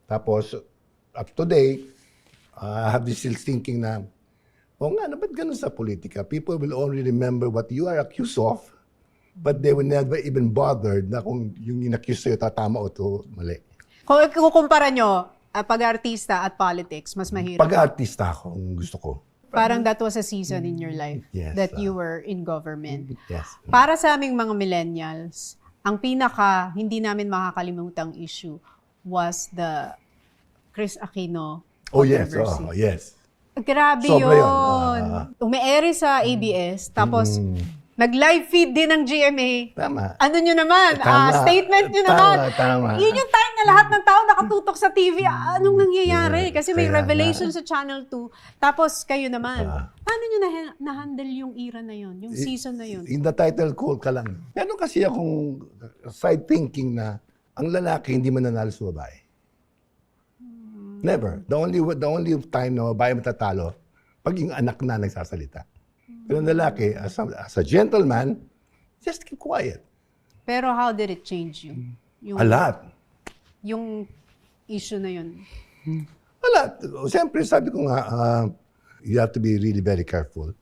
Tapos, up to date, I have this still thinking na, ba't ganun sa politika? People will only remember what you are accused of, but they will never even bothered na kung yung in-accuse sa'yo tatama o to mali. Kung ikukumpara nyo, pag-artista at politics, mas mahirap. Pag-artista ako, ang gusto ko. Parang that was a season in your life Yes, that you were in government. Yes. Para sa aming mga millennials, ang pinaka hindi namin makakalimutang issue was the Chris Aquino Oh, yes. controversy. Oh, yes. Grabe Sobra yun. yun. Ume-ere sa ABS, tapos nag-live feed din ng GMA. Tama. Ano nyo naman? Tama. Statement nyo naman. Tama. Yun yung time na lahat ng tao nakatutok sa TV. Anong nangyayari? Kasi may Kaya revelation nga. sa Channel 2. Tapos kayo naman. Paano nyo na-handle yung era na yun? Yung season na yun? In the title call ka lang. Meron kasi akong side thinking na ang lalaki hindi mananalo sa babae. Never. The only time na babae matatalo, pag yung anak na nagsasalita. Pero ang lalaki, as a gentleman, just keep quiet. Pero how did it change you? A lot. Yung issue na yun. A lot. Siyempre, sabi ko nga, you have to be really very careful.